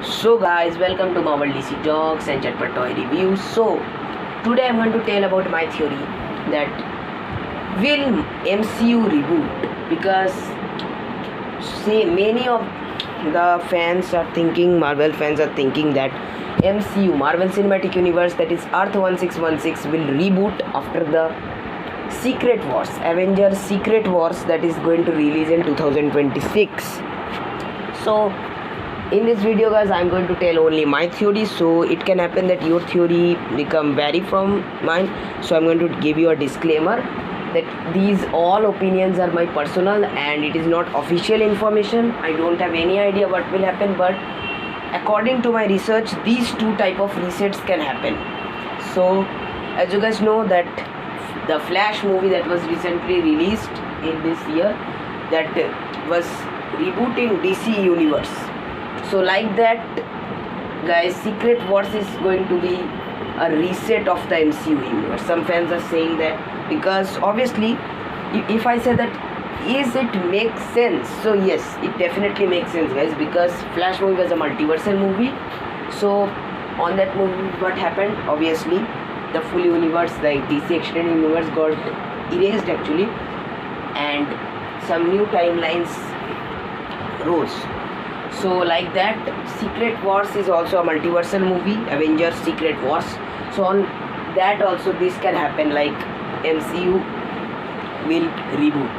So guys, welcome to Marvel DC Talks and Chatpat Toy Reviews. So today I'm going to tell about my theory that will MCU reboot, because say many of the fans are thinking, Marvel fans are thinking that MCU, Marvel Cinematic Universe, that is Earth 1616, will reboot after the Secret Wars, Avengers Secret Wars, that is going to release in 2026. So in this video guys, I'm going to tell only my theory, so it can happen that your theory become vary from mine. So I'm going to give you a disclaimer that these all opinions are my personal and it is not official information. I don't have any idea what will happen, but according to my research, these two type of resets can happen. So as you guys know that the Flash movie that was recently released in this year, that was rebooting DC Universe. So like that guys, Secret Wars is going to be a reset of the MCU universe. Some fans are saying that, because obviously if I say that is it makes sense, so yes, it definitely makes sense guys, because Flash movie was a multiversal movie. So on that movie what happened, obviously the full universe, like DC extended universe, got erased actually, and some new timelines rose. So like that, Secret Wars is also a multiversal movie, Avengers Secret Wars. So on that also this can happen, like MCU will reboot.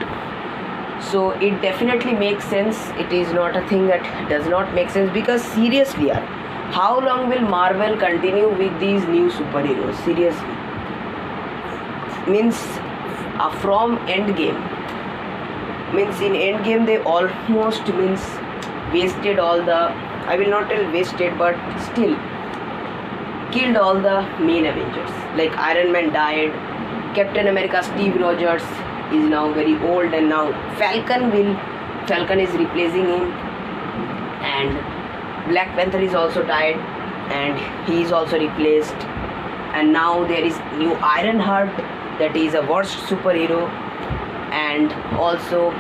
So it definitely makes sense. It is not a thing that does not make sense, because seriously yaar, how long will Marvel continue with these new superheroes? Seriously. Means from Endgame. Means in Endgame they almost wasted all the, I will not tell wasted, but still killed all the main Avengers. Like Iron Man died, Captain America Steve Rogers is now very old, and now Falcon is replacing him, and Black Panther is also died and he is also replaced, and now there is new Ironheart, that is a worst superhero. And also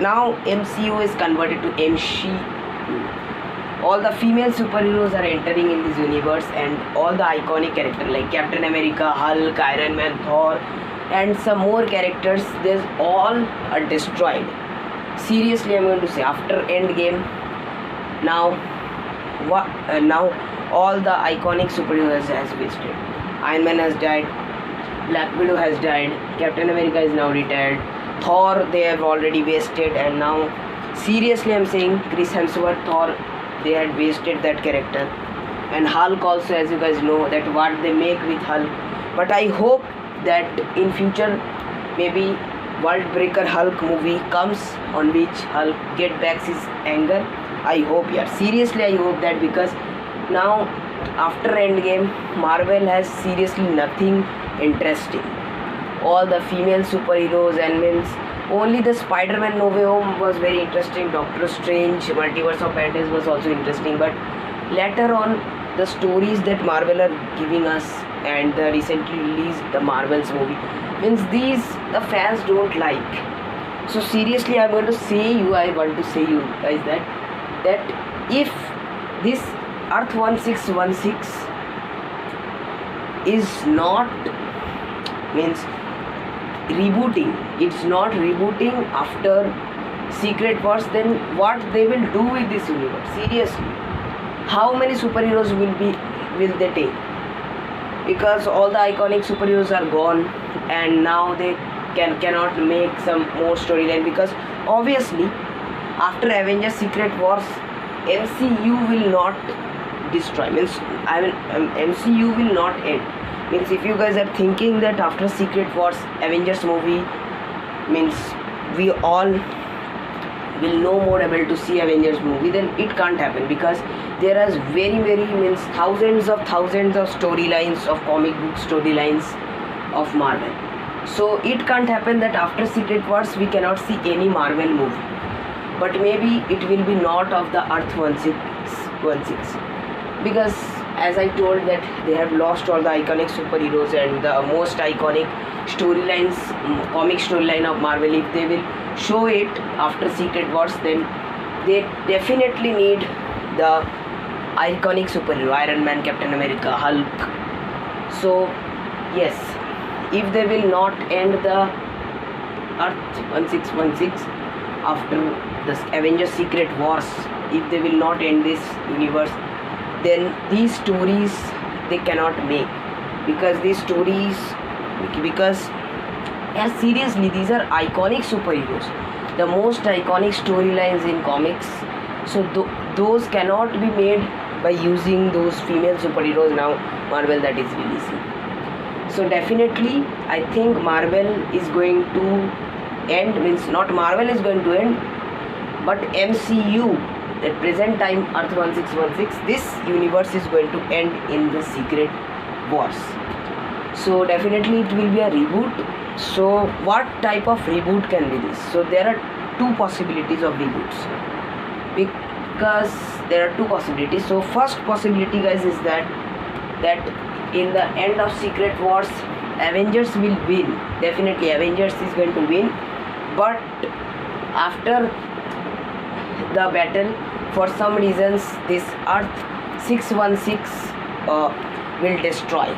now MCU is converted to MCU. All the female superheroes are entering in this universe, and all the iconic characters like Captain America, Hulk, Iron Man, Thor, and some more characters, they all are destroyed. Seriously, I'm going to say after Endgame, now all the iconic superheroes has wasted. Iron Man has died, Black Widow has died, Captain America is now retired, Thor they have already wasted, and now seriously I'm saying Chris Hemsworth, Thor, they had wasted that character, and Hulk also, as you guys know that what they make with Hulk. But I hope that in future maybe World Breaker Hulk movie comes, on which Hulk get back his anger. I hope, yeah, seriously I hope that, because now after Endgame Marvel has seriously nothing interesting. All the female superheroes, and only the Spider-Man No Way Home was very interesting, Doctor Strange Multiverse of Madness was also interesting, but later on the stories that Marvel are giving us, and the recently released the Marvels movie, these the fans don't like. So seriously I want to say you guys that if this Earth 1616 is not rebooting, it's not rebooting after Secret Wars, then what they will do with this universe? Seriously, how many superheroes will they take? Because all the iconic superheroes are gone, and now they cannot make some more storyline, because obviously after Avengers Secret Wars MCU will not destroy, MCU will not end. If you guys are thinking that after Secret Wars Avengers movie we all will no more able to see Avengers movie, then it can't happen, because there are very thousands of storylines, of comic book storylines of Marvel. So it can't happen that after Secret Wars we cannot see any Marvel movie. But maybe it will be not of the Earth 1616, because as I told that they have lost all the iconic superheroes and the most iconic storylines, comic storyline of Marvel. If they will show it after Secret Wars, then they definitely need the iconic superhero, Iron Man, Captain America, Hulk. So yes, if they will not end the Earth 1616 after the Avengers Secret Wars, if they will not end this universe, then these stories they cannot make, because these stories, because yeah, seriously, these are iconic superheroes, the most iconic storylines in comics. So those cannot be made by using those female superheroes now Marvel that is releasing. So definitely I think Marvel is going to end, means not Marvel is going to end, but MCU at present time Earth 1616, this universe is going to end in the Secret Wars. So definitely it will be a reboot. So what type of reboot can be this? So there are two possibilities of reboots, because there are two possibilities. So first possibility, guys, is that in the end of Secret Wars, Avengers will win. Definitely Avengers is going to win, but after the battle, for some reasons this Earth 616 will destroy,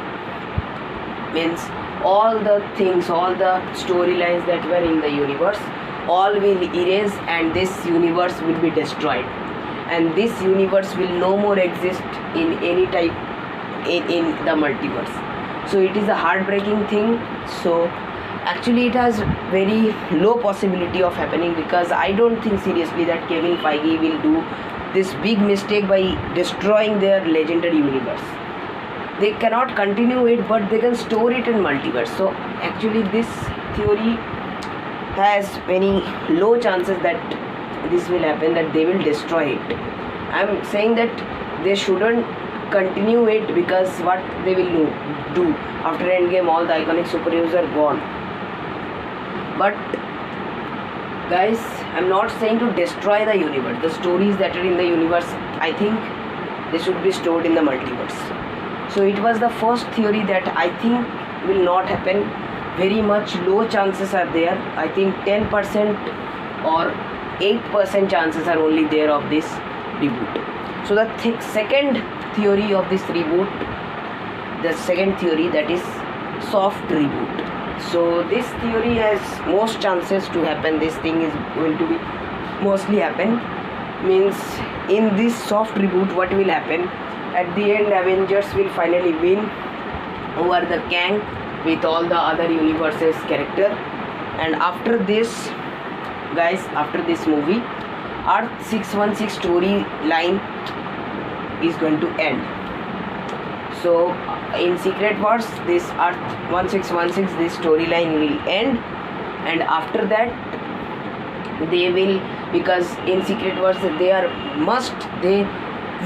means all the things, all the storylines that were in the universe, all will erase, and this universe will be destroyed, and this universe will no more exist in any type in the multiverse. So it is a heartbreaking thing. So actually it has very low possibility of happening, because I don't think seriously that Kevin Feige will do this big mistake by destroying their legendary universe. They cannot continue it, but they can store it in multiverse. So actually this theory has very low chances that this will happen, that they will destroy it. I'm saying that they shouldn't continue it, because what they will do after Endgame, all the iconic superheroes are gone. But guys, I'm not saying to destroy the universe. The stories that are in the universe, I think they should be stored in the multiverse. So it was the first theory that I think will not happen. Very much low chances are there. I think 10% or 8% chances are only there of this reboot. So the second theory of this reboot, the second theory, that is soft reboot. So this theory has most chances to happen. This thing is going to be mostly happen. Means in this soft reboot, what will happen? At the end, Avengers will finally win over the Kang with all the other universes character. And after this, guys, after this movie, Earth 616 storyline is going to end. So in Secret Wars, this Earth 1616, this storyline will end, and after that they will, because in Secret Wars they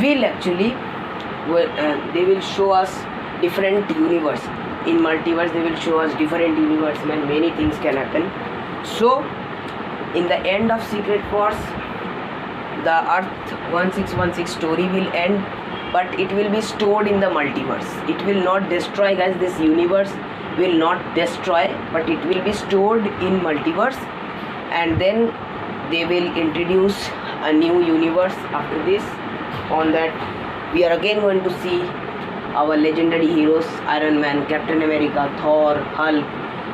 will actually they will show us different universe. In multiverse they will show us different universe, and many things can happen. So in the end of Secret Wars, the Earth 1616 story will end, but it will be stored in the multiverse. It will not destroy, guys. This universe will not destroy, but it will be stored in multiverse, and then they will introduce a new universe after this. On that, we are again going to see our legendary heroes, Iron Man, Captain America, Thor, Hulk,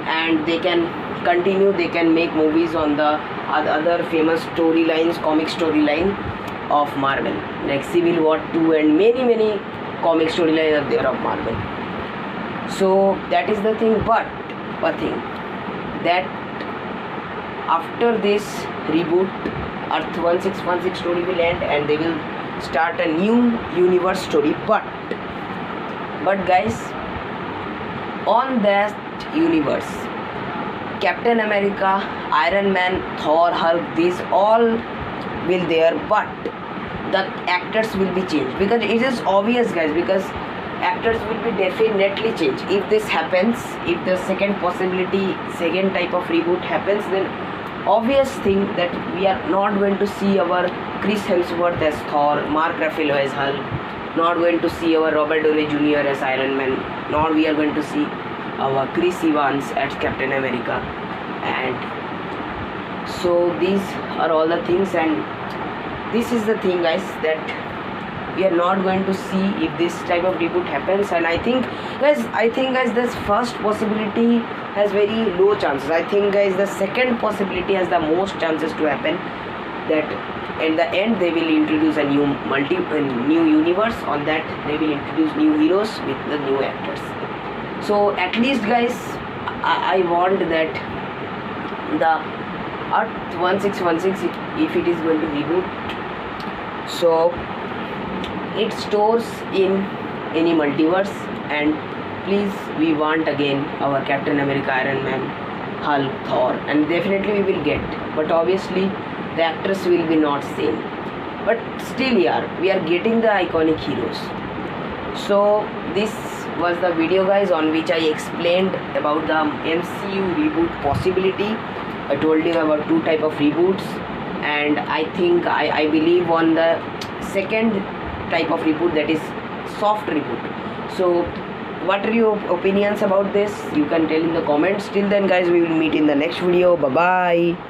and they can continue, they can make movies on the other famous storylines, comic storyline of Marvel, like Civil War 2, and many comic storylines are there of Marvel. So that is the thing. But one thing, that after this reboot, Earth 1616 story will end, and they will start a new universe story. But guys, on that universe, Captain America, Iron Man, Thor, Hulk, these all will there, but the actors will be changed, because it is obvious, guys, because actors will be definitely changed. If this happens, if the second possibility, second type of reboot happens, then obvious thing that we are not going to see our Chris Hemsworth as Thor, Mark Ruffalo as Hulk, not going to see our Robert Downey Jr. as Iron Man, nor we are going to see our Chris Evans as Captain America. And so these are all the things, and this is the thing, guys, that we are not going to see if this type of reboot happens. And I think guys this first possibility has very low chances. I think guys the second possibility has the most chances to happen, that in the end they will introduce a new universe. On that they will introduce new heroes with the new actors. So at least guys I want that the Earth 1616, if it is going to reboot, so it stores in any multiverse, and please we want again our Captain America, Iron Man, Hulk, Thor, and definitely we will get, but obviously the actors will be not same, but still yeah, we are getting the iconic heroes. So this was the video guys on which I explained about the MCU reboot possibility. I told you about two type of reboots, and I think I believe on the second type of reboot, that is soft reboot. So what are your opinions about this? You can tell in the comments. Till then guys, we will meet in the next video. Bye bye.